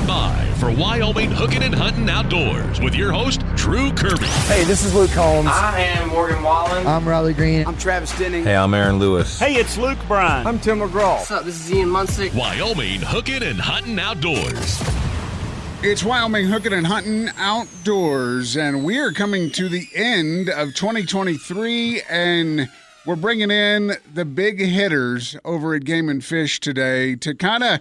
by for Wyoming Hookin Huntin Outdoors with your host, Drew Kirby. Hey, this is Luke Holmes. I am Morgan Wallen. I'm Riley Green. I'm Travis Denning. Hey, I'm Aaron Lewis. Hey, it's Luke Bryan. I'm Tim McGraw. What's up? This is Ian Munsick. Wyoming Hookin Huntin Outdoors. It's Wyoming Hookin Huntin Outdoors, and we are coming to the end of 2023, and we're bringing in the big hitters over at Game and Fish today to kind of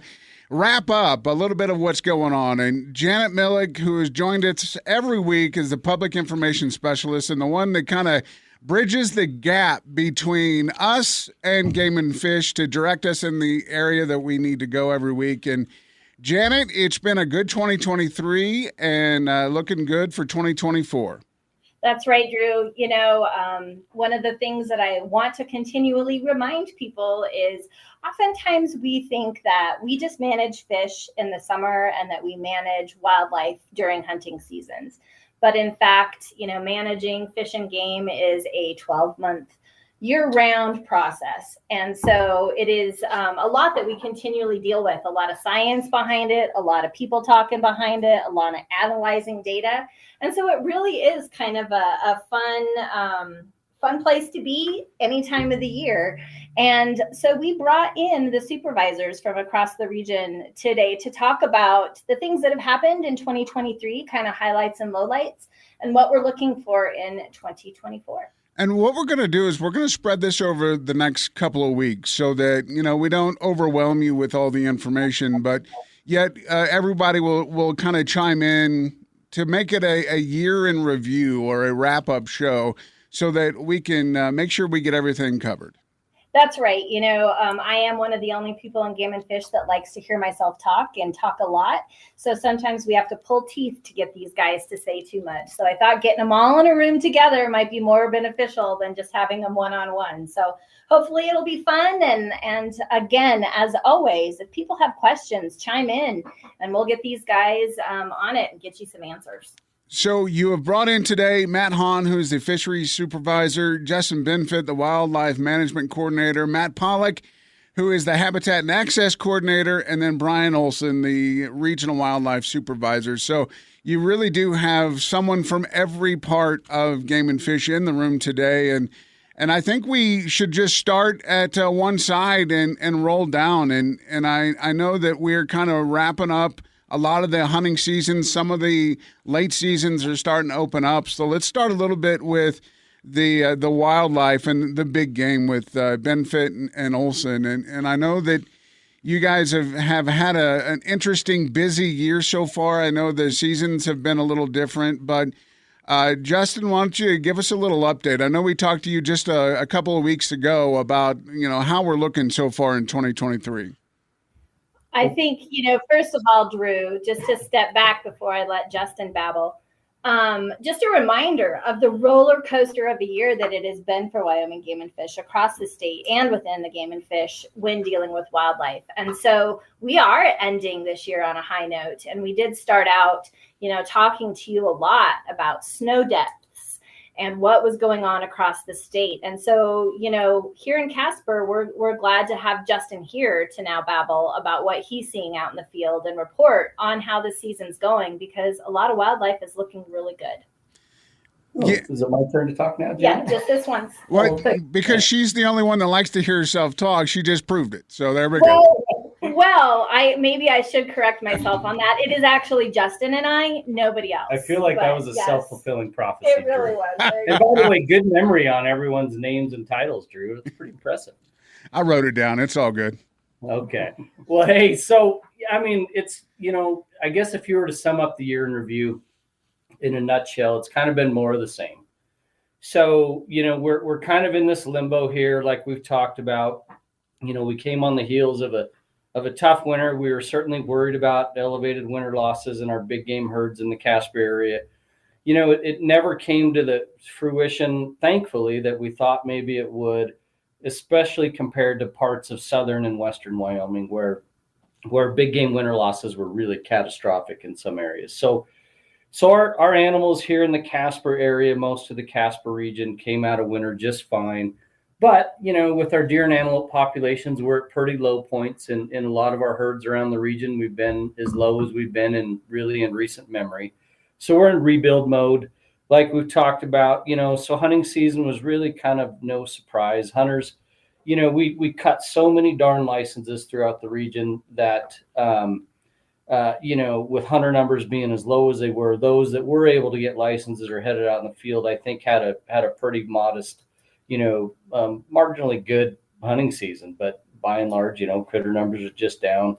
wrap up a little bit of what's going on. And Janet Millick, who has joined us every week as the public information specialist and the one that kind of bridges the gap between us and Game and Fish to direct us in the area that we need to go every week. And Janet, it's been a good 2023 and looking good for 2024. That's right, Drew. You know, one of the things that I want to continually remind people is oftentimes we think that we just manage fish in the summer and that we manage wildlife during hunting seasons. But in fact, you know, managing fish and game is a 12-month year-round process. And so it is a lot that we continually deal with, a lot of science behind it, a lot of people talking behind it, a lot of analyzing data. And so it really is kind of a fun place to be any time of the year. And so we brought in the supervisors from across the region today to talk about the things that have happened in 2023, kind of highlights and lowlights, and what we're looking for in 2024. And what we're going to do is we're going to spread this over the next couple of weeks so that, you know, we don't overwhelm you with all the information, but yet everybody will kind of chime in to make it a year in review or a wrap-up show so that we can make sure we get everything covered. That's right. You know, I am one of the only people in Game and Fish that likes to hear myself talk and talk a lot. So sometimes we have to pull teeth to get these guys to say too much. So I thought getting them all in a room together might be more beneficial than just having them one-on-one. So hopefully it'll be fun. And again, as always, if people have questions, chime in and we'll get these guys on it and get you some answers. So you have brought in today Matt Hahn, who's the fisheries supervisor, Justin Benfit, the wildlife management coordinator, Matt Pollock, who is the habitat and access coordinator, and then Brian Olson, the regional wildlife supervisor. So you really do have someone from every part of Game and Fish in the room today. And I think we should just start at one side and roll down. And I know that we're kind of wrapping up a lot of the hunting seasons. Some of the late seasons are starting to open up. So let's start a little bit with the wildlife and the big game with Benfit and Olson. And I know that you guys have had an interesting, busy year so far. I know the seasons have been a little different, but Justin, why don't you give us a little update? I know we talked to you just a couple of weeks ago about, you know, how we're looking so far in 2023. I think, you know, first of all, Drew, just to step back before I let Justin babble, just a reminder of the roller coaster of a year that it has been for Wyoming Game and Fish across the state and within the Game and Fish when dealing with wildlife. And so we are ending this year on a high note. And we did start out, you know, talking to you a lot about snow depths and what was going on across the state. And so, you know, here in Casper, we're glad to have Justin here to now babble about what he's seeing out in the field and report on how the season's going, because a lot of wildlife is looking really good. Oh, yeah. Is it my turn to talk now, Jen? Yeah, just this once. Well, because she's the only one that likes to hear herself talk, she just proved it. So there we go. Well, maybe I should correct myself on that. It is actually Justin and I, nobody else. I feel like that was a self-fulfilling prophecy. It really was. And by the way, good memory on everyone's names and titles, Drew. It's pretty impressive. I wrote it down. It's all good. Okay. Well, hey, so, I mean, it's, you know, I guess if you were to sum up the year in review in a nutshell, it's kind of been more of the same. So, you know, we're kind of in this limbo here, like we've talked about. You know, we came on the heels of a tough winter. We were certainly worried about elevated winter losses in our big game herds in the Casper area. You know, it never came to the fruition, thankfully, that we thought maybe it would, especially compared to parts of southern and western Wyoming where big game winter losses were really catastrophic in some areas. So our animals here in the Casper area, most of the Casper region, came out of winter just fine. But, with our deer and antelope populations, we're at pretty low points in a lot of our herds around the region. We've been as low as we've been in recent memory. So we're in rebuild mode, like we've talked about, so hunting season was really kind of no surprise. Hunters, we cut so many darn licenses throughout the region that, with hunter numbers being as low as they were, those that were able to get licenses or headed out in the field, I think had a pretty modest, marginally good hunting season, but by and large, critter numbers are just down.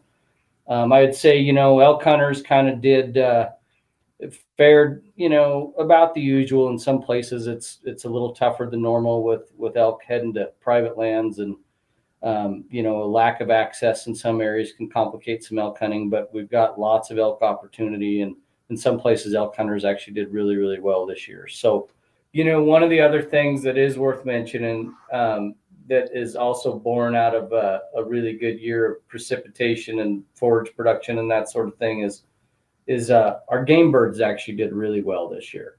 I'd say, elk hunters kind of did, fared, about the usual. In some places it's a little tougher than normal with elk heading to private lands, and, a lack of access in some areas can complicate some elk hunting, but we've got lots of elk opportunity, and in some places elk hunters actually did really, really well this year. So, one of the other things that is worth mentioning, that is also born out of a really good year of precipitation and forage production and that sort of thing is our game birds actually did really well this year.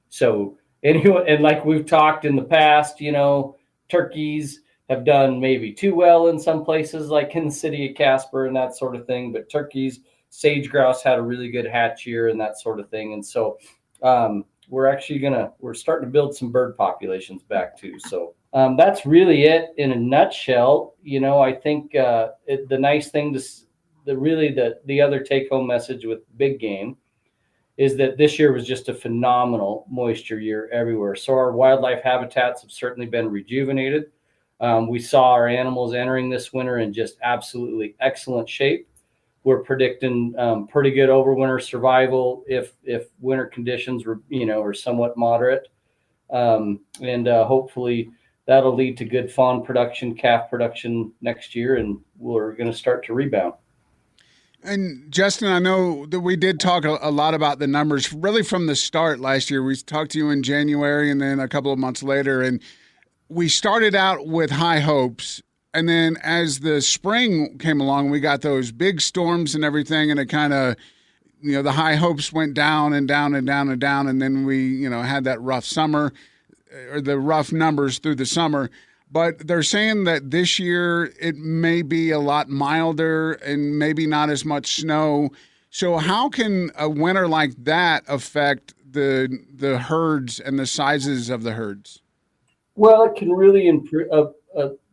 So anyway, and like we've talked in the past, turkeys have done maybe too well in some places, like in the city of Casper and that sort of thing. But turkeys, sage grouse had a really good hatch year and that sort of thing. And so, we're starting to build some bird populations back too. So that's really it in a nutshell. I think the nice thing the other take home message with big game is that this year was just a phenomenal moisture year everywhere. So our wildlife habitats have certainly been rejuvenated. We saw our animals entering this winter in just absolutely excellent shape. We're predicting pretty good overwinter survival if winter conditions were, are somewhat moderate. And hopefully that'll lead to good fawn production, calf production next year, and we're going to start to rebound. And Justin, I know that we did talk a lot about the numbers really from the start last year. We talked to you in January and then a couple of months later, and we started out with high hopes. And then as the spring came along, we got those big storms and everything, and it kind of, the high hopes went down and down and down and down. And then we, had that rough summer, or the rough numbers through the summer. But they're saying that this year it may be a lot milder and maybe not as much snow. So how can a winter like that affect the herds and the sizes of the herds? Well, it can really improve,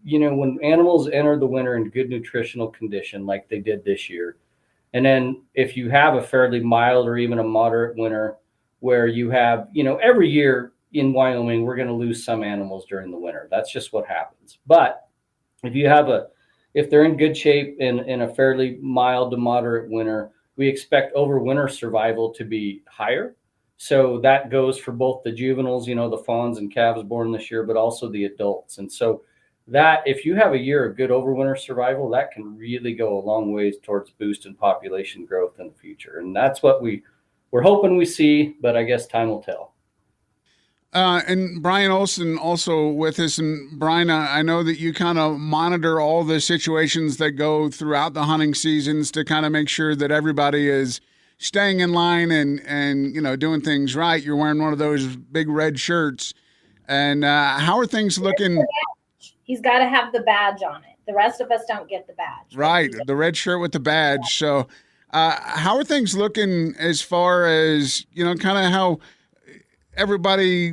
when animals enter the winter in good nutritional condition like they did this year. And then if you have a fairly mild or even a moderate winter where you have, every year in Wyoming, we're going to lose some animals during the winter. That's just what happens. But if they're in good shape in a fairly mild to moderate winter, we expect overwinter survival to be higher. So that goes for both the juveniles, the fawns and calves born this year, but also the adults. And so that if you have a year of good overwinter survival, that can really go a long ways towards boosting population growth in the future. And that's what we're hoping we see, but I guess time will tell. And Brian Olson also with us. And Brian, I know that you kind of monitor all the situations that go throughout the hunting seasons to kind of make sure that everybody is staying in line and doing things right. You're wearing one of those big red shirts. And how are things looking? He's got to have the badge on it. The rest of us don't get the badge. Right, the red shirt with the badge. So how are things looking as far as, kind of how everybody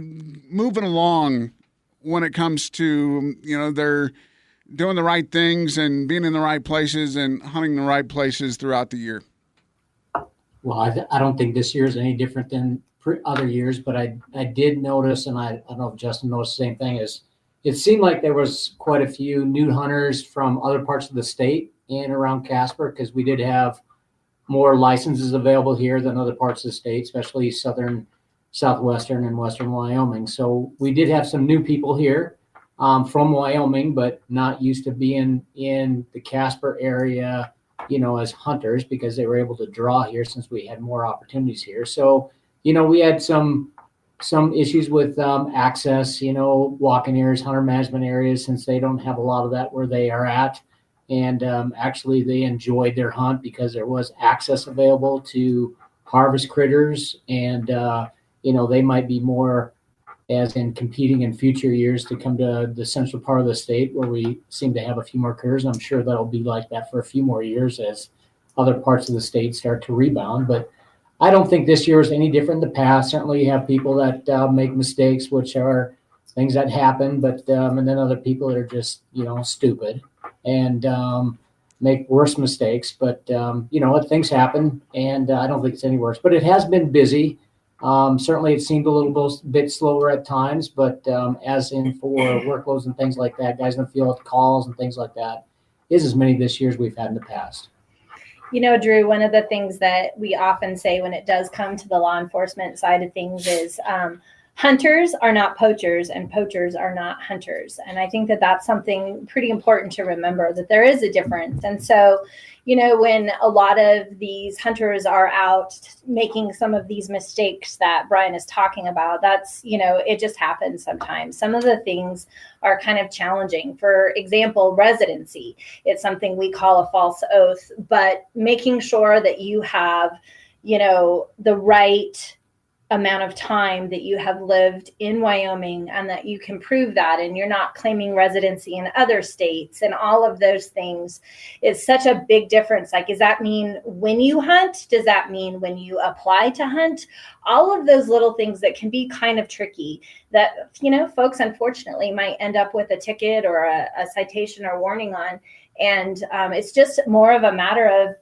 moving along when it comes to, they're doing the right things and being in the right places and hunting the right places throughout the year? Well, I don't think this year is any different than other years, but I did notice, and I don't know if Justin noticed the same thing, is it seemed like there was quite a few new hunters from other parts of the state in around Casper, because we did have more licenses available here than other parts of the state, especially southwestern and western Wyoming. So we did have some new people here from Wyoming, but not used to being in the Casper area, as hunters, because they were able to draw here since we had more opportunities here. So, we had some issues with access, walking areas, hunter management areas, since they don't have a lot of that where they are at. And actually they enjoyed their hunt because there was access available to harvest critters, and they might be more as in competing in future years to come to the central part of the state where we seem to have a few more careers. I'm sure that'll be like that for a few more years as other parts of the state start to rebound. But I don't think this year is any different than the past. Certainly you have people that make mistakes, which are things that happen, but and then other people that are just, stupid and make worse mistakes. But, things happen, and I don't think it's any worse. But it has been busy. Certainly it seemed a little bit slower at times, but as in for workloads and things like that, guys in the field, calls and things like that, is as many this year as we've had in the past. Drew, one of the things that we often say when it does come to the law enforcement side of things is hunters are not poachers and poachers are not hunters. And I think that that's something pretty important to remember, that there is a difference. And so, when a lot of these hunters are out making some of these mistakes that Brian is talking about, that's, it just happens sometimes. Some of the things are kind of challenging. For example, residency. It's something we call a false oath, but making sure that you have, the right amount of time that you have lived in Wyoming and that you can prove that, and you're not claiming residency in other states and all of those things is such a big difference. Like, does that mean when you hunt? Does that mean when you apply to hunt? All of those little things that can be kind of tricky that, folks unfortunately might end up with a ticket or a citation or warning on. And it's just more of a matter of,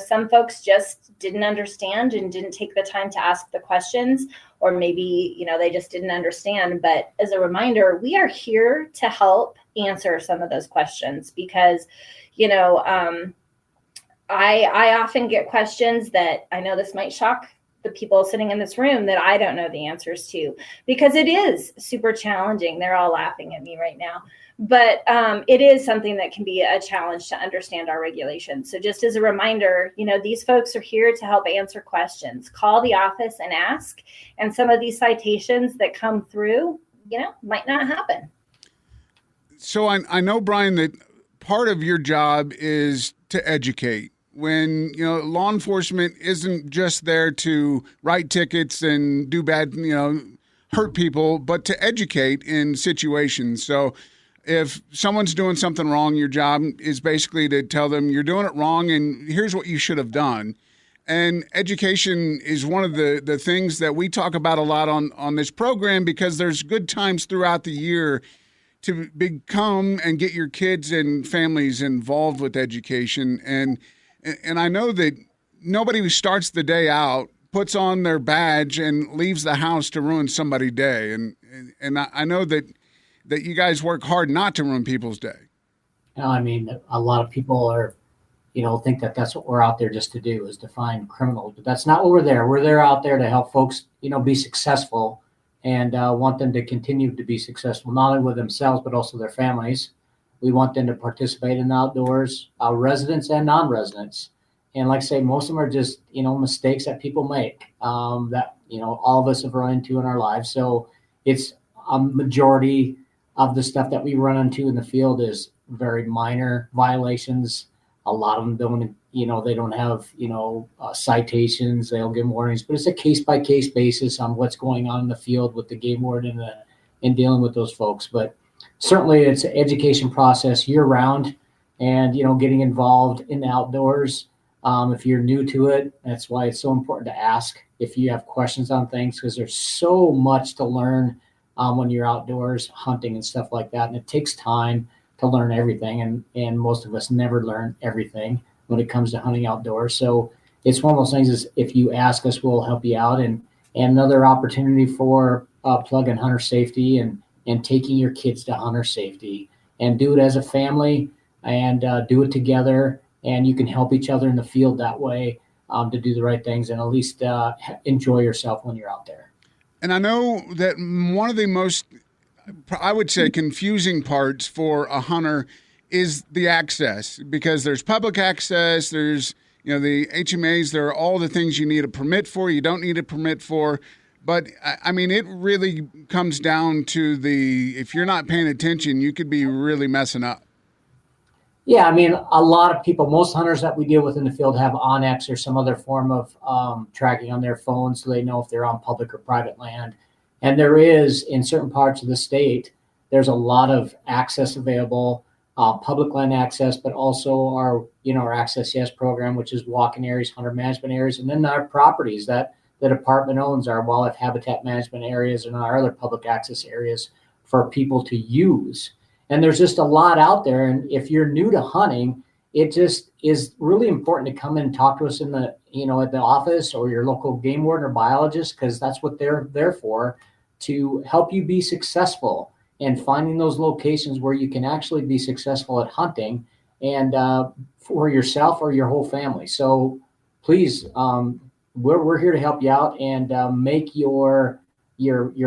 some folks just didn't understand and didn't take the time to ask the questions, or maybe, they just didn't understand. But as a reminder, we are here to help answer some of those questions because, I often get questions that I know this might shock the people sitting in this room that I don't know the answers to, because it is super challenging. They're all laughing at me right now. But it is something that can be a challenge to understand our regulations. So just as a reminder, these folks are here to help answer questions. Call the office and ask. And some of these citations that come through, might not happen. So I know, Brian, that part of your job is to educate. When, law enforcement isn't just there to write tickets and do bad, hurt people, but to educate in situations. So if someone's doing something wrong, your job is basically to tell them you're doing it wrong and here's what you should have done. And education is one of the things that we talk about a lot on this program, because there's good times throughout the year to become and get your kids and families involved with education. And I know that nobody who starts the day out puts on their badge and leaves the house to ruin somebody's day. And I know that you guys work hard not to ruin people's day. A lot of people are, think that that's what we're out there just to do, is to find criminals. But that's not what we're there. We're there out there to help folks, be successful and want them to continue to be successful, not only with themselves, but also their families. We want them to participate in the outdoors, residents and non-residents. And like I say, most of them are just, mistakes that people make that, all of us have run into in our lives. So it's a majority of the stuff that we run into in the field is very minor violations. A lot of them don't, they don't have, citations. They'll give warnings, but it's a case-by-case basis on what's going on in the field with the game warden and dealing with those folks. But certainly it's an education process year round, and, getting involved in the outdoors. If you're new to it, that's why it's so important to ask if you have questions on things, because there's so much to learn when you're outdoors hunting and stuff like that. And it takes time to learn everything. And most of us never learn everything when it comes to hunting outdoors. So it's one of those things is if you ask us, we'll help you out. And another opportunity for plug and hunter safety and taking your kids to hunter safety, and do it as a family and do it together. And you can help each other in the field that way to do the right things and at least enjoy yourself when you're out there. And I know that one of the most, I would say, confusing parts for a hunter is the access, because there's public access, there's, the HMAs, there are all the things you need a permit for, you don't need a permit for. But, it really comes down to if you're not paying attention, you could be really messing up. Yeah, a lot of people, most hunters that we deal with in the field have Onyx or some other form of tracking on their phone, so they know if they're on public or private land. And there is, in certain parts of the state, there's a lot of access available, public land access, but also our Access Yes program, which is walking areas, hunter management areas, and then our properties that the department owns, our wildlife habitat management areas and our other public access areas for people to use. And there's just a lot out there. And if you're new to hunting, it just is really important to come in and talk to us in the, at the office or your local game warden or biologist, because that's what they're there for, to help you be successful and finding those locations where you can actually be successful at hunting and for yourself or your whole family. So please, we're here to help you out and make your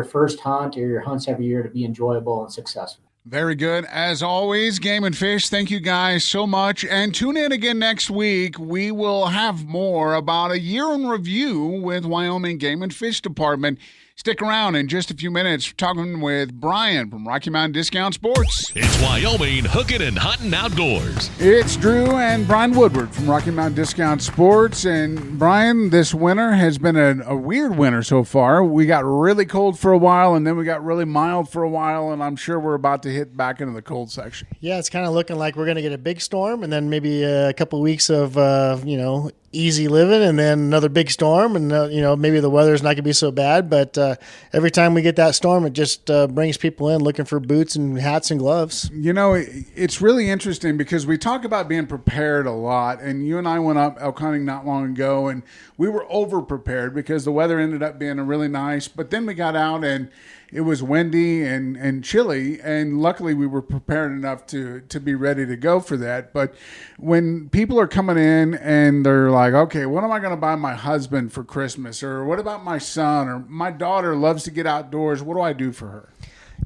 first hunt or your hunts every year to be enjoyable and successful. Very good. As always, Game and Fish, thank you guys so much. And tune in again next week. We will have more about a year in review with Wyoming Game and Fish Department. Stick around in just a few minutes. Talking with Brian from Rocky Mountain Discount Sports. It's Wyoming Hookin Huntin Outdoors. It's Drew and Brian Woodward from Rocky Mountain Discount Sports. And Brian, this winter has been a weird winter so far. We got really cold for a while, and then we got really mild for a while, and I'm sure we're about to hit back into the cold section. Yeah, it's kind of looking like we're going to get a big storm, and then maybe a couple of weeks of, easy living, and then another big storm, and maybe the weather's not going to be so bad, but every time we get that storm, it just brings people in looking for boots and hats and gloves. It's really interesting because we talk about being prepared a lot, and you and I went up elk hunting not long ago, and we were over prepared because the weather ended up being really nice, but then we got out and it was windy and chilly, and luckily we were prepared enough to be ready to go for that. But when people are coming in and they're like, okay, what am I going to buy my husband for Christmas? Or what about my son? Or my daughter loves to get outdoors. What do I do for her?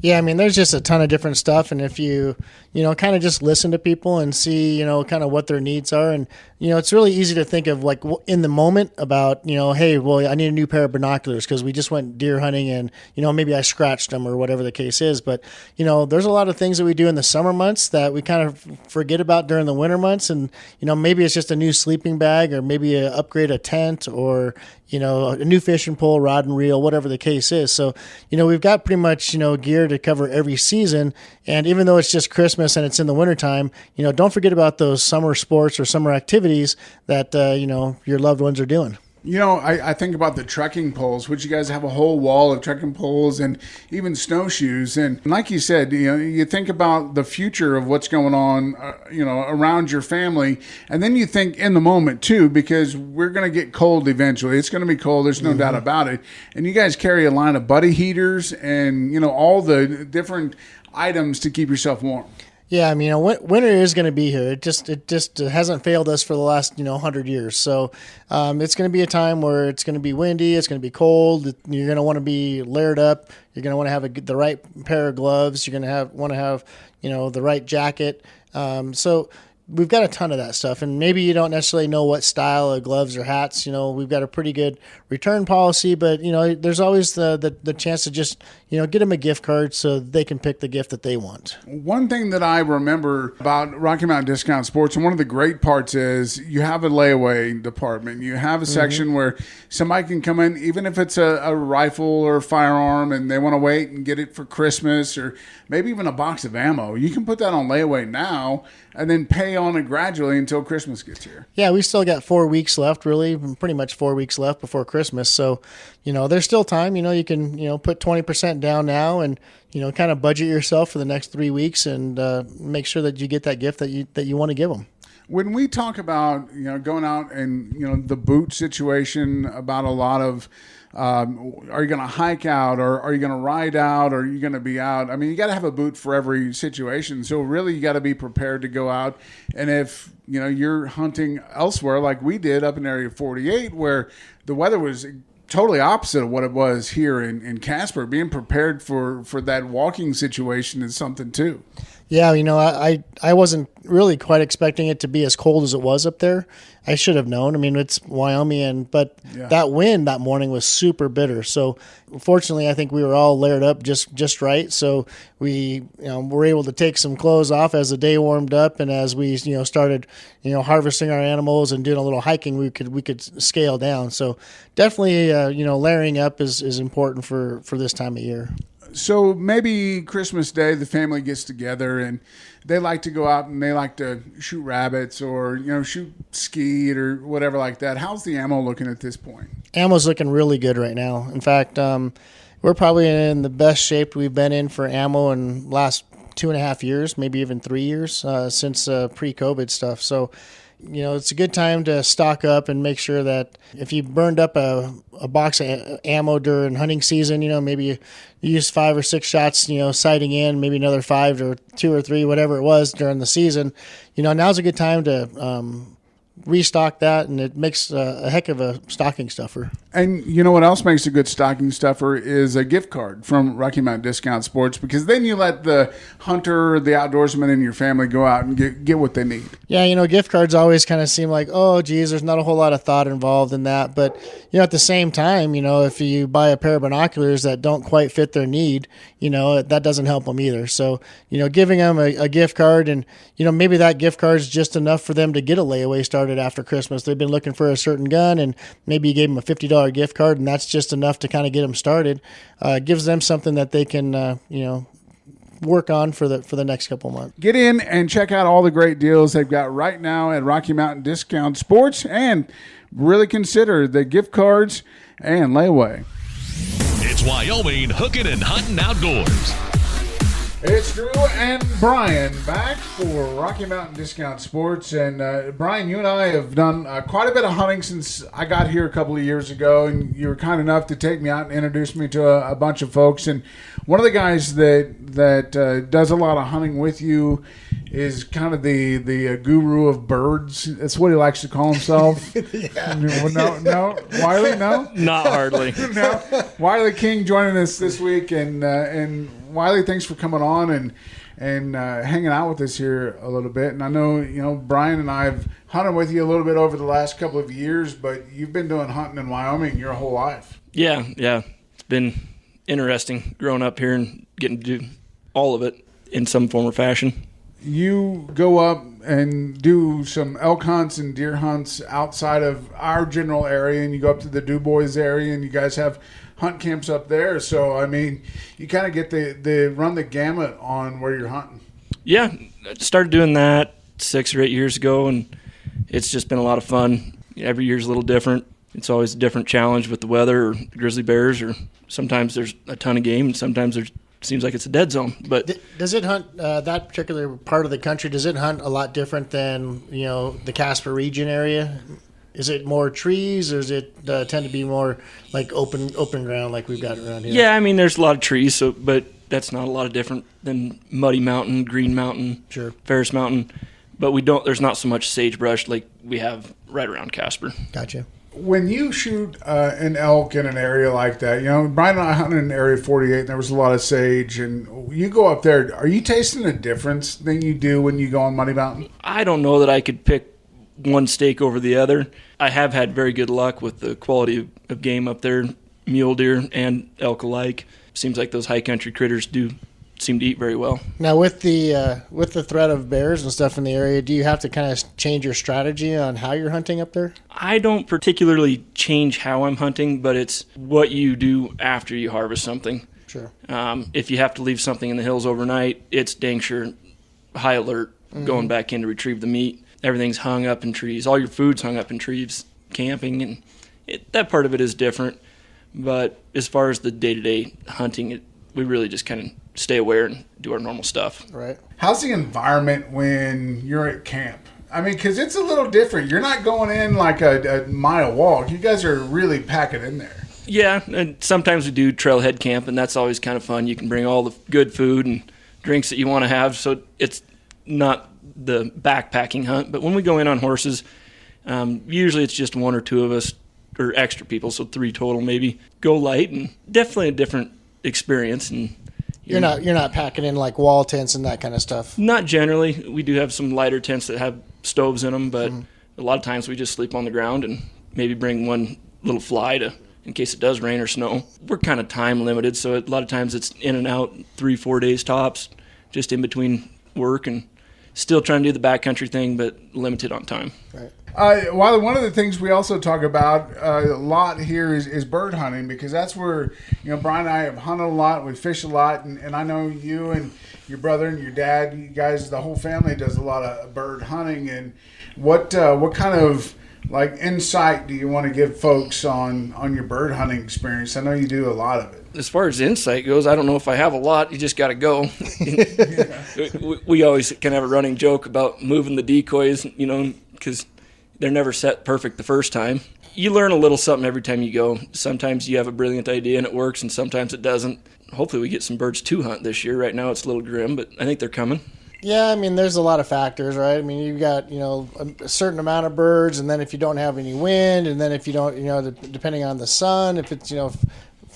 Yeah, I mean, there's just a ton of different stuff, and if you kind of just listen to people and see, kind of what their needs are, and it's really easy to think of like in the moment about, hey, well, I need a new pair of binoculars because we just went deer hunting and maybe I scratched them or whatever the case is. But there's a lot of things that we do in the summer months that we kind of forget about during the winter months, and maybe it's just a new sleeping bag or maybe upgrade a tent or a new fishing pole, rod and reel, whatever the case is. So, we've got pretty much, gear to cover every season. And even though it's just Christmas and it's in the wintertime, don't forget about those summer sports or summer activities that, your loved ones are doing. I think about the trekking poles, which you guys have a whole wall of trekking poles and even snowshoes. And like you said, you think about the future of what's going on, around your family. And then you think in the moment too, because we're going to get cold eventually. It's going to be cold. There's no doubt about it. And you guys carry a line of buddy heaters and, all the different items to keep yourself warm. Yeah, I mean, winter is going to be here. It just hasn't failed us for the last 100 years. So it's going to be a time where it's going to be windy. It's going to be cold. You're going to want to be layered up. You're going to want to have the right pair of gloves. You're going to want to have the right jacket. So we've got a ton of that stuff, and maybe you don't necessarily know what style of gloves or hats. We've got a pretty good return policy, but there's always the chance to just get them a gift card so they can pick the gift that they want. One thing that I remember about Rocky Mountain Discount Sports, and one of the great parts is you have a layaway department. You have a section where somebody can come in, even if it's a rifle or a firearm, and they want to wait and get it for Christmas, or maybe even a box of ammo. You can put that on layaway now and then pay on it gradually until Christmas gets here. Yeah, we still got 4 weeks left, really, pretty much 4 weeks left before Christmas. So, there's still time. You can, put 20% down now and, kind of budget yourself for the next 3 weeks and make sure that you get that gift that you want to give them. When we talk about, going out and, the boot situation, about a lot of, are you going to hike out, or are you going to ride out, or are you going to be out? I mean, you got to have a boot for every situation. So really you got to be prepared to go out. And if, you're hunting elsewhere like we did up in Area 48, where the weather was totally opposite of what it was here in Casper, being prepared for that walking situation is something too. Yeah, I wasn't really quite expecting it to be as cold as it was up there. I should have known. I mean, it's Wyoming, but that wind that morning was super bitter. So fortunately, I think we were all layered up just right. So we were able to take some clothes off as the day warmed up, and as we started harvesting our animals and doing a little hiking, we could scale down. So definitely layering up is important for this time of year. So maybe Christmas Day, the family gets together and they like to go out and they like to shoot rabbits or, shoot skeet or whatever like that. How's the ammo looking at this point? Ammo's looking really good right now. In fact, we're probably in the best shape we've been in for ammo in the last 2.5 years, maybe even 3 years since pre-COVID stuff. So, it's a good time to stock up and make sure that if you burned up a box of ammo during hunting season, maybe you use 5 or 6 shots, sighting in, maybe another 5 or 2 or 3, whatever it was during the season. Now's a good time to restock that, and it makes a heck of a stocking stuffer. And you know what else makes a good stocking stuffer is a gift card from Rocky Mountain Discount Sports, because then you let the hunter, the outdoorsman in your family go out and get what they need. Yeah, gift cards always kind of seem like, oh, geez, there's not a whole lot of thought involved in that. But, at the same time, if you buy a pair of binoculars that don't quite fit their need, that doesn't help them either. So, giving them a gift card, and, maybe that gift card is just enough for them to get a layaway started after Christmas. They've been looking for a certain gun, and maybe you gave them a $50 gift card, and that's just enough to kind of get them started. Gives them something that they can, work on for the next couple months. Get in and check out all the great deals they've got right now at Rocky Mountain Discount Sports, and really consider the gift cards and layaway. It's Wyoming Hookin Huntin Outdoors. It's Drew and Brian back for Rocky Mountain Discount Sports. And Brian, you and I have done quite a bit of hunting since I got here a couple of years ago, and you were kind enough to take me out and introduce me to a bunch of folks. And one of the guys that does a lot of hunting with you is kind of the guru of birds. That's what he likes to call himself. No, Wiley, no, not hardly. No, Wiley King joining us this week, and Wiley, thanks for coming on and hanging out with us here a little bit. And I know Brian and I have hunted with you a little bit over the last couple of years, but you've been doing hunting in Wyoming your whole life. Yeah, it's been interesting growing up here and getting to do all of it in some form or fashion. You go up and do some elk hunts and deer hunts outside of our general area, and you go up to the Du Bois area, and you guys have hunt camps up there. So, I mean, you kind of get the run the gamut on where you're hunting. Yeah, I started doing that 6 or 8 years ago, and it's just been a lot of fun. Every year's a little different. It's always a different challenge with the weather or the grizzly bears, or sometimes there's a ton of game, and sometimes there's seems like it's a dead zone. But does it hunt that particular part of the country? Does it hunt a lot different than the Casper region area? Is it more trees, or does it tend to be more like open ground like we've got around here? Yeah, I mean there's a lot of trees, but that's not a lot of different than Muddy Mountain, Green Mountain, sure, Ferris Mountain. But there's not so much sagebrush like we have right around Casper. Gotcha. When you shoot an elk in an area like that, Brian and I hunted in Area 48, and there was a lot of sage, and you go up there, are you tasting a difference than you do when you go on Muddy Mountain? I don't know that I could pick one stake over the other. I have had very good luck with the quality of game up there, mule deer and elk alike. Seems like those high country critters do seem to eat very well. Now, with the threat of bears and stuff in the area, do you have to kind of change your strategy on how you're hunting up there? I don't particularly change how I'm hunting, but it's what you do after you harvest something. Sure. If you have to leave something in the hills overnight, it's dang sure high alert going back in to retrieve the meat. Everything's hung up in trees. All your food's hung up in trees, camping, and that part of it is different. But as far as the day-to-day hunting, we really just kind of stay aware and do our normal stuff. Right. How's the environment when you're at camp? I mean, because it's a little different. You're not going in like a mile walk. You guys are really packing in there. Yeah, and sometimes we do trailhead camp, and that's always kind of fun. You can bring all the good food and drinks that you want to have, so it's not the backpacking hunt. But when we go in on horses, usually it's just one or two of us, or extra people, so 3 total maybe. Go light, and definitely a different experience. And You're not packing in like wall tents and that kind of stuff. Not generally. We do have some lighter tents that have stoves in them, but a lot of times we just sleep on the ground and maybe bring one little fly in case it does rain or snow. We're kind of time limited, so a lot of times it's in and out 3-4 days tops, just in between work, and still trying to do the backcountry thing, but limited on time. Right. Wiley, one of the things we also talk about a lot here is bird hunting, because that's where, Brian and I have hunted a lot, we fish a lot, and I know you and your brother and your dad, you guys, the whole family does a lot of bird hunting. And what kind of insight do you want to give folks on your bird hunting experience? I know you do a lot of it. As far as insight goes, I don't know if I have a lot. You just got to go. We always kind of have a running joke about moving the decoys, because they're never set perfect the first time. You learn a little something every time you go. Sometimes you have a brilliant idea and it works, and sometimes it doesn't. Hopefully we get some birds to hunt this year. Right now it's a little grim, but I think they're coming. Yeah, I mean, there's a lot of factors, right? I mean, you've got, a certain amount of birds, and then if you don't have any wind, and then if you don't, depending on the sun, if it's,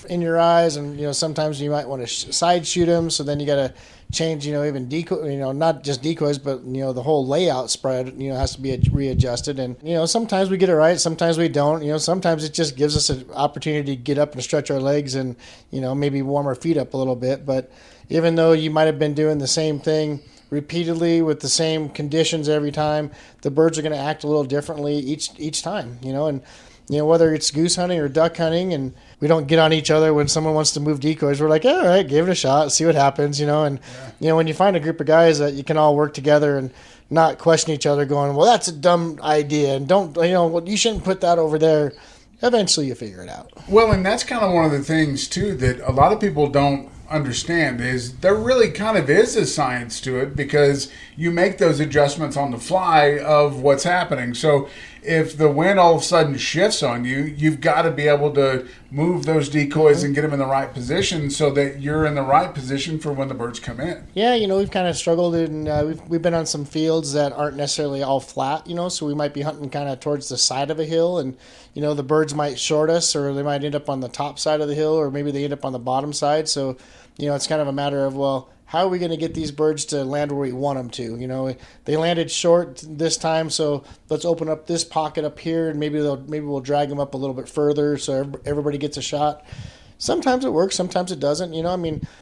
in your eyes, and, sometimes you might want to side shoot them, so then you got to change, even decoy, not just decoys, but, the whole layout spread, has to be readjusted. And, sometimes we get it right, sometimes we don't. Sometimes it just gives us an opportunity to get up and stretch our legs and, maybe warm our feet up a little bit. But even though you might have been doing the same thing repeatedly with the same conditions every time, the birds are going to act a little differently each time, and whether it's goose hunting or duck hunting, and we don't get on each other when someone wants to move decoys. We're like, all right, give it a shot, see what happens, and when you find a group of guys that you can all work together and not question each other going, well, that's a dumb idea, and don't, well, you shouldn't put that over there. Eventually you figure it out. Well, and that's kind of one of the things too that a lot of people don't understand, is there really kind of is a science to it, because you make those adjustments on the fly of what's happening. So if the wind all of a sudden shifts on you, you've got to be able to move those decoys and get them in the right position so that you're in the right position for when the birds come in. Yeah, we've kind of struggled, and we've been on some fields that aren't necessarily all flat, so we might be hunting kind of towards the side of a hill, and the birds might short us, or they might end up on the top side of the hill, or maybe they end up on the bottom side. So it's kind of a matter of, well, how are we going to get these birds to land where we want them to? They landed short this time, so let's open up this pocket up here, and maybe we'll drag them up a little bit further so everybody gets a shot. Sometimes it works, sometimes it doesn't.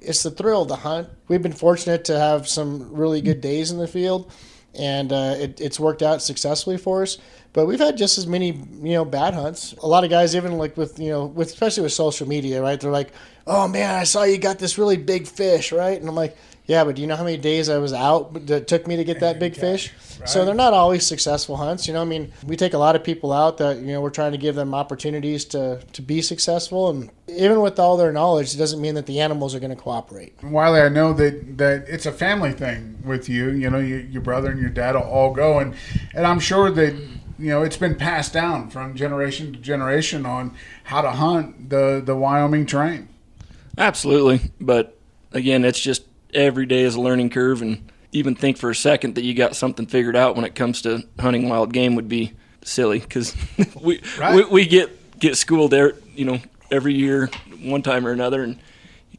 It's the thrill of the hunt. We've been fortunate to have some really good days in the field, and it's worked out successfully for us. But we've had just as many, bad hunts. A lot of guys, even like with especially with social media, right? They're like, oh man, I saw you got this really big fish, right? And I'm like, yeah, but do you know how many days I was out that it took me to get that big fish? Right. So they're not always successful hunts. We take a lot of people out that, we're trying to give them opportunities to be successful. And even with all their knowledge, it doesn't mean that the animals are going to cooperate. Wiley, I know that it's a family thing with you. Your brother and your dad will all go. And I'm sure that, it's been passed down from generation to generation on how to hunt the Wyoming terrain. Absolutely. But again, it's just every day is a learning curve, and even think for a second that you got something figured out when it comes to hunting wild game would be silly, because we get schooled there, every year one time or another, and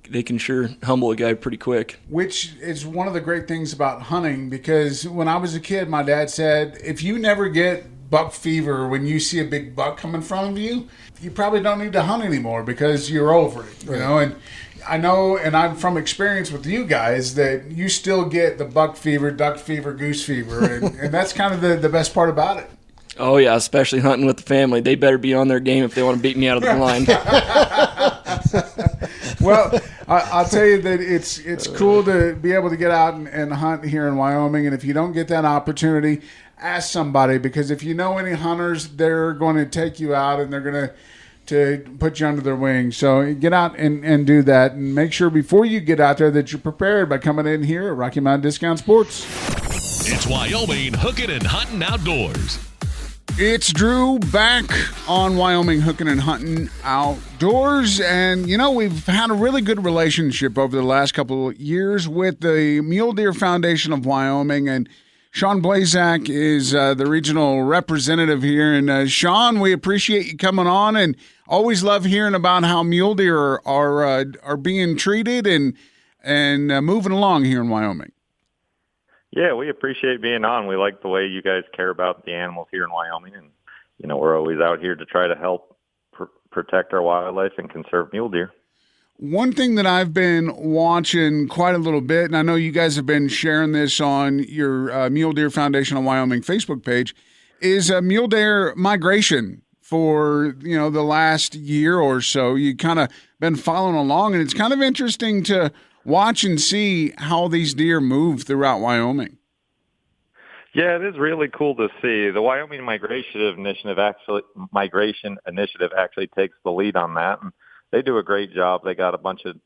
they can sure humble a guy pretty quick. Which is one of the great things about hunting, because when I was a kid, my dad said, if you never get buck fever when you see a big buck come in front of you, you probably don't need to hunt anymore because you're over it, and I know, and I'm from experience with you guys, that you still get the buck fever, duck fever, goose fever, and that's kind of the best part about it. Oh yeah, especially hunting with the family. They better be on their game if they want to beat me out of the blind. Well, I'll tell you that it's cool to be able to get out and hunt here in Wyoming, and if you don't get that opportunity, ask somebody, because if you know any hunters, they're going to take you out and they're going to put you under their wing. So get out and do that, and make sure before you get out there that you're prepared by coming in here at Rocky Mountain Discount Sports. It's Wyoming Hookin Huntin Outdoors. It's Drew back on Wyoming Hookin Huntin Outdoors, and we've had a really good relationship over the last couple of years with the Mule Deer Foundation of Wyoming, and Sean Blazak is the regional representative here. And Sean, we appreciate you coming on, and always love hearing about how mule deer are being treated, and and moving along here in Wyoming. Yeah, we appreciate being on. We like the way you guys care about the animals here in Wyoming, and we're always out here to try to help protect our wildlife and conserve mule deer. One thing that I've been watching quite a little bit, and I know you guys have been sharing this on your Mule Deer Foundation of Wyoming Facebook page, is mule deer migration for the last year or so. You kind of been following along, and it's kind of interesting to watch and see how these deer move throughout Wyoming. Yeah, it is really cool to see. The Wyoming Migration Initiative actually takes the lead on that, and they do a great job. They got a bunch of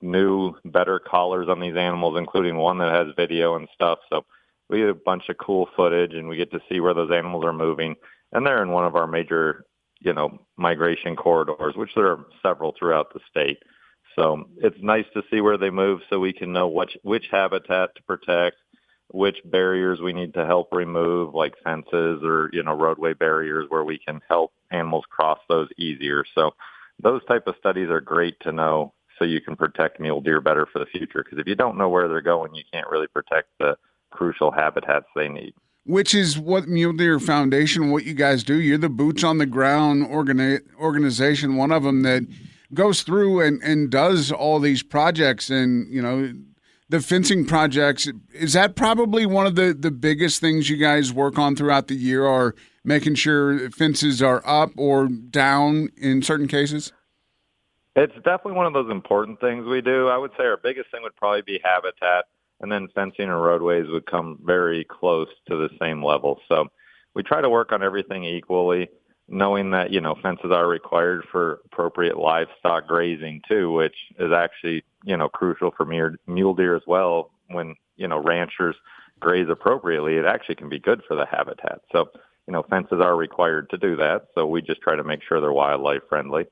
new, better collars on these animals, including one that has video and stuff. So we get a bunch of cool footage, and we get to see where those animals are moving. And they're in one of our major, migration corridors, which there are several throughout the state. So it's nice to see where they move so we can know which habitat to protect, which barriers we need to help remove, like fences or, roadway barriers where we can help animals cross those easier. So those type of studies are great to know so you can protect mule deer better for the future. Because if you don't know where they're going, you can't really protect the crucial habitats they need. Which is what Mule Deer Foundation, what you guys do. You're the boots on the ground organization, one of them that goes through and does all these projects and, the fencing projects. Is that probably one of the biggest things you guys work on throughout the year, or making sure fences are up or down in certain cases? It's definitely one of those important things we do. I would say our biggest thing would probably be habitat, and then fencing and roadways would come very close to the same level. So we try to work on everything equally, knowing that, fences are required for appropriate livestock grazing too, which is actually, crucial for mule deer as well. When, ranchers graze appropriately, it actually can be good for the habitat. So, fences are required to do that. So we just try to make sure they're wildlife friendly.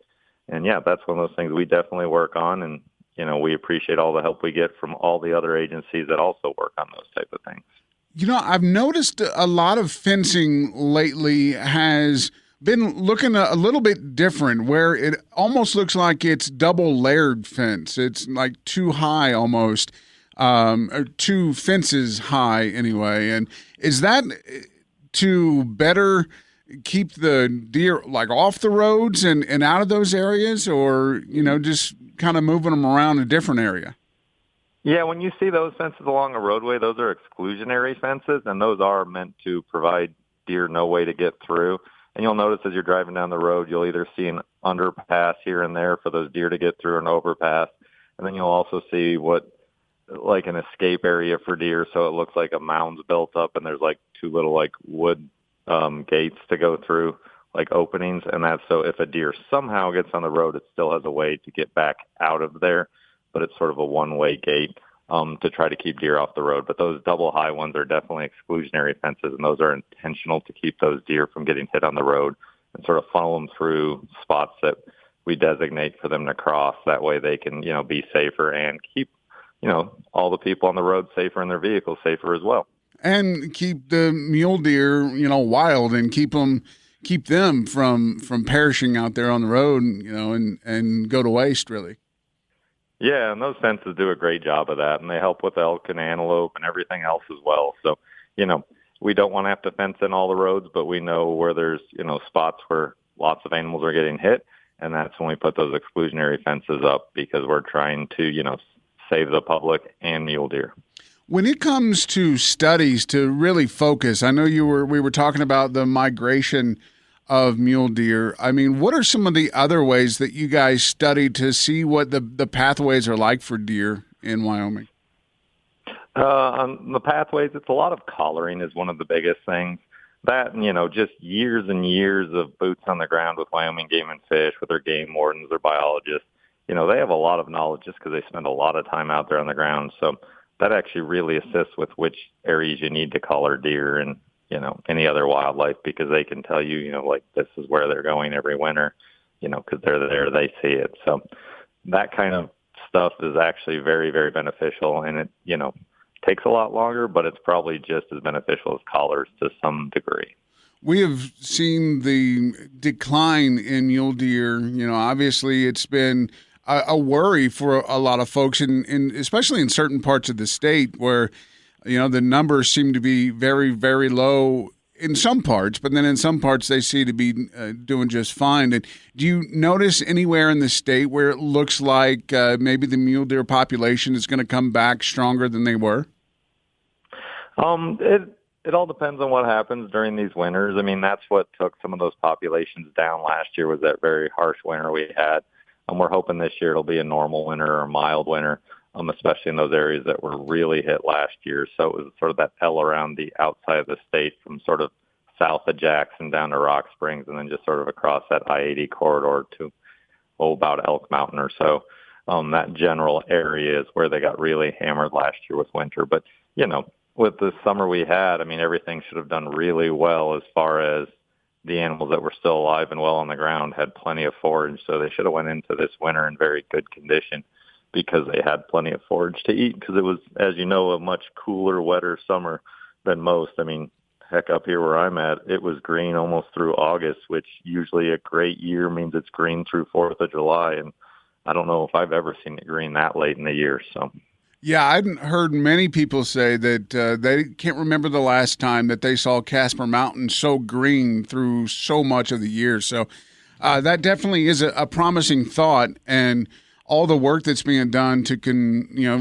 And yeah, that's one of those things we definitely work on. And, we appreciate all the help we get from all the other agencies that also work on those type of things. I've noticed a lot of fencing lately has been looking a little bit different, where it almost looks like it's double layered fence. It's like too high almost, or two fences high anyway. And is that to better keep the deer off the roads and out of those areas, or, just kind of moving them around a different area? Yeah, when you see those fences along a roadway, those are exclusionary fences, and those are meant to provide deer no way to get through. And you'll notice as you're driving down the road, you'll either see an underpass here and there for those deer to get through, an overpass. And then you'll also see an escape area for deer. So it looks like a mound's built up, and there's two little wood gates to go through, openings. And that's so if a deer somehow gets on the road, it still has a way to get back out of there. But it's sort of a one-way gate to try to keep deer off the road. But those double high ones are definitely exclusionary fences, and those are intentional to keep those deer from getting hit on the road and sort of funnel them through spots that we designate for them to cross. That way they can, be safer and keep, all the people on the road safer and their vehicles safer as well. And keep the mule deer, wild, and keep them from perishing out there on the road, and go to waste, really. Yeah, and those fences do a great job of that, and they help with elk and antelope and everything else as well. So, we don't want to have to fence in all the roads, but we know where there's, spots where lots of animals are getting hit, and that's when we put those exclusionary fences up, because we're trying to, save the public and mule deer. When it comes to studies to really focus, I know we were talking about the migration of mule deer. I mean, what are some of the other ways that you guys study to see what the pathways are like for deer in Wyoming? On the pathways, it's a lot of collaring is one of the biggest things. That, just years and years of boots on the ground with Wyoming Game and Fish, with their game wardens, their biologists. They have a lot of knowledge just because they spend a lot of time out there on the ground. So that actually really assists with which areas you need to collar deer and, any other wildlife, because they can tell you, this is where they're going every winter, because they're there, they see it. So that kind of stuff is actually very, very beneficial, and it, takes a lot longer, but it's probably just as beneficial as collars to some degree. We have seen the decline in mule deer. Obviously it's been a worry for a lot of folks, especially in certain parts of the state where, the numbers seem to be very, very low in some parts, but then in some parts they seem to be doing just fine. And do you notice anywhere in the state where it looks like maybe the mule deer population is going to come back stronger than they were? It all depends on what happens during these winters. I mean, that's what took some of those populations down last year, was that very harsh winter we had. We're hoping this year it'll be a normal winter or a mild winter, especially in those areas that were really hit last year. So it was sort of that L around the outside of the state, from sort of south of Jackson down to Rock Springs, and then just sort of across that I-80 corridor to about Elk Mountain or so. That general area is where they got really hammered last year with winter. But, with the summer we had, I mean, everything should have done really well as far as the animals that were still alive and well on the ground had plenty of forage. So they should have went into this winter in very good condition because they had plenty of forage to eat, because it was, as you know, a much cooler, wetter summer than most. I mean, heck, up here where I'm at, it was green almost through August, which usually a great year means it's green through 4th of July. And I don't know if I've ever seen it green that late in the year. So. Yeah, I've heard many people say that they can't remember the last time that they saw Casper Mountain so green through so much of the year. So that definitely is a promising thought, and all the work that's being done to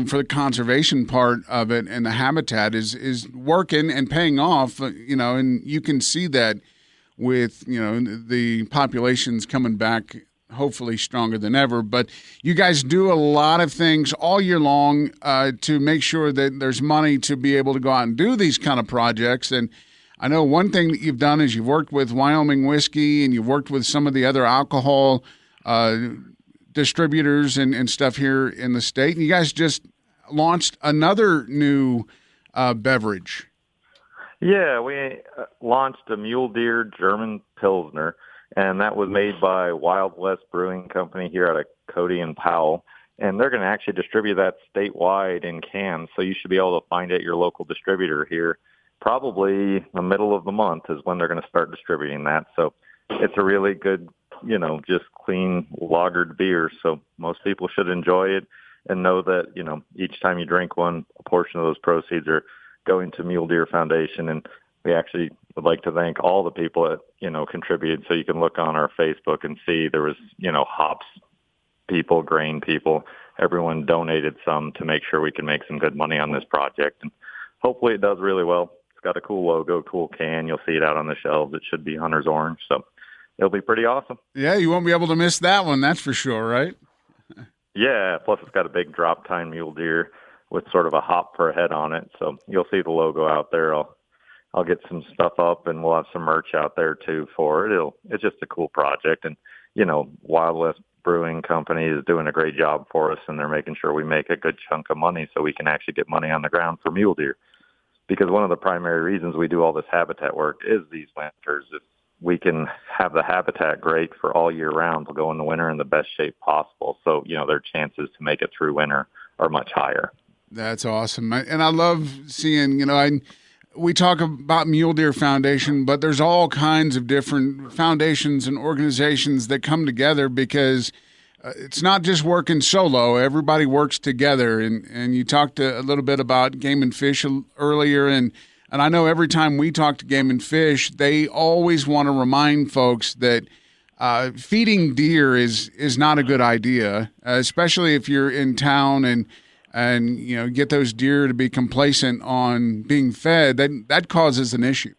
for the conservation part of it and the habitat is working and paying off. And you can see that with the populations coming back, hopefully stronger than ever. But you guys do a lot of things all year long to make sure that there's money to be able to go out and do these kind of projects. And I know one thing that you've done is you've worked with Wyoming Whiskey, and you've worked with some of the other alcohol distributors and stuff here in the state. And you guys just launched another new beverage. Yeah, we launched a Mule Deer German Pilsner, and that was made by Wild West Brewing Company here out of Cody and Powell. And they're going to actually distribute that statewide in cans, so you should be able to find it at your local distributor here. Probably the middle of the month is when they're going to start distributing that. So it's a really good, just clean lagered beer. So most people should enjoy it and know that, each time you drink one, a portion of those proceeds are going to Mule Deer Foundation. And we actually would like to thank all the people that, contributed. So you can look on our Facebook and see there was, hops people, grain people, everyone donated some to make sure we can make some good money on this project. And hopefully it does really well. It's got a cool logo, cool can. You'll see it out on the shelves. It should be Hunter's Orange. So it'll be pretty awesome. Yeah, you won't be able to miss that one. That's for sure, right? Yeah, plus it's got a big drop tine mule deer with sort of a hop per head on it. So you'll see the logo out there. I'll get some stuff up, and we'll have some merch out there too for it. It's just a cool project. And, Wild West Brewing Company is doing a great job for us, and they're making sure we make a good chunk of money so we can actually get money on the ground for mule deer. Because one of the primary reasons we do all this habitat work is these winters. If we can have the habitat great for all year round, we'll go in the winter in the best shape possible. So, their chances to make it through winter are much higher. That's awesome. And I love seeing, we talk about Mule Deer Foundation, but there's all kinds of different foundations and organizations that come together because it's not just working solo. Everybody works together. And you talked a little bit about Game and Fish earlier, and I know every time we talk to Game and Fish, they always want to remind folks that feeding deer is not a good idea, especially if you're in town and get those deer to be complacent on being fed. That causes an issue.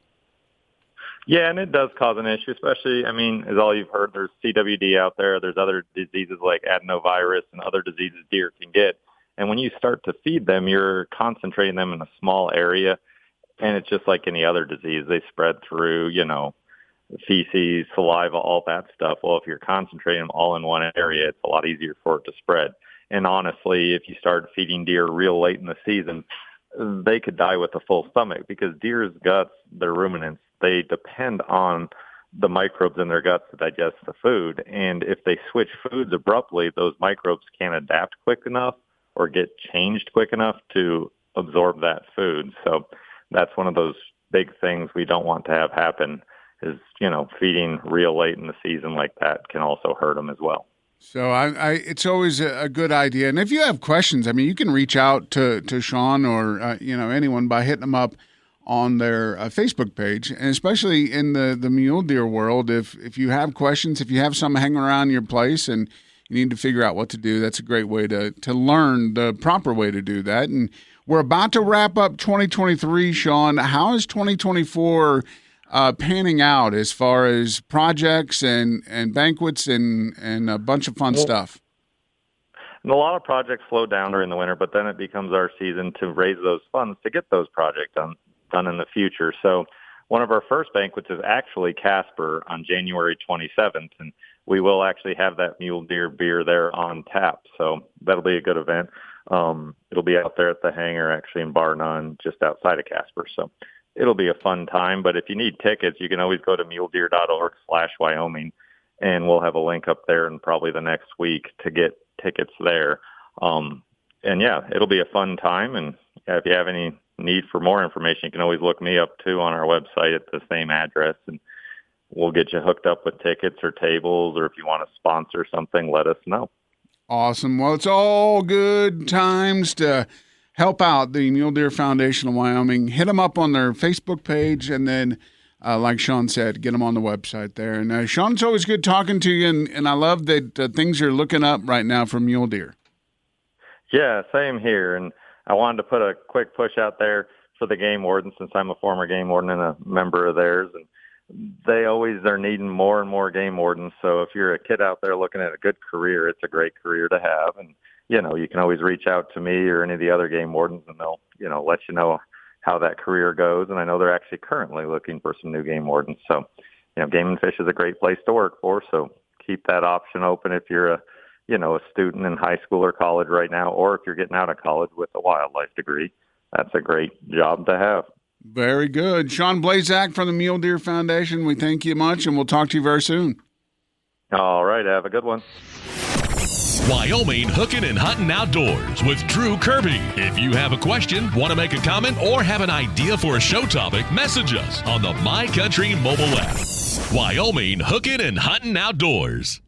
Yeah, and it does cause an issue, especially, as all you've heard, there's CWD out there. There's other diseases like adenovirus and other diseases deer can get. And when you start to feed them, you're concentrating them in a small area, and it's just like any other disease. They spread through, feces, saliva, all that stuff. Well, if you're concentrating them all in one area, it's a lot easier for it to spread. And honestly, if you start feeding deer real late in the season, they could die with a full stomach because deer's guts, they're ruminants, they depend on the microbes in their guts to digest the food. And if they switch foods abruptly, those microbes can't adapt quick enough or get changed quick enough to absorb that food. So that's one of those big things we don't want to have happen is, feeding real late in the season like that can also hurt them as well. So it's always a good idea. And if you have questions, I mean, you can reach out to Sean or, anyone by hitting them up on their Facebook page, and especially in the mule deer world. If you have questions, if you have some hanging around your place and you need to figure out what to do, that's a great way to learn the proper way to do that. And we're about to wrap up 2023, Sean. How is 2024 panning out as far as projects and banquets and a bunch of fun stuff? And a lot of projects slow down during the winter, but then it becomes our season to raise those funds to get those projects done in the future. So one of our first banquets is actually Casper on January 27th, and we will actually have that mule deer beer there on tap. So that'll be a good event. It'll be out there at the hangar, actually in Bar None, just outside of Casper. So it'll be a fun time. But if you need tickets, you can always go to muledeer.org/Wyoming, and we'll have a link up there in probably the next week to get tickets there. And yeah, it'll be a fun time. And if you have any need for more information, you can always look me up too on our website at the same address, and we'll get you hooked up with tickets or tables, or if you want to sponsor something, let us know. Awesome. Well, it's all good times to help out the Mule Deer Foundation of Wyoming. Hit them up on their Facebook page, and then, like Sean said, get them on the website there. And Sean, it's always good talking to you, and I love that things are looking up right now for mule deer. Yeah, same here. And I wanted to put a quick push out there for the game warden, since I'm a former game warden and a member of theirs. And they always are needing more and more game wardens. So if you're a kid out there looking at a good career, it's a great career to have. And, you can always reach out to me or any of the other game wardens, and they'll, let you know how that career goes. And I know they're actually currently looking for some new game wardens. So, Game and Fish is a great place to work for. So keep that option open if you're a student in high school or college right now, or if you're getting out of college with a wildlife degree. That's a great job to have. Very good. Sean Blazak from the Mule Deer Foundation, we thank you much, and we'll talk to you very soon. All right. Have a good one. Wyoming Hookin and Huntin Outdoors with Drew Kirby. If you have a question, want to make a comment, or have an idea for a show topic, message us on the My Country mobile app. Wyoming Hookin and Huntin Outdoors.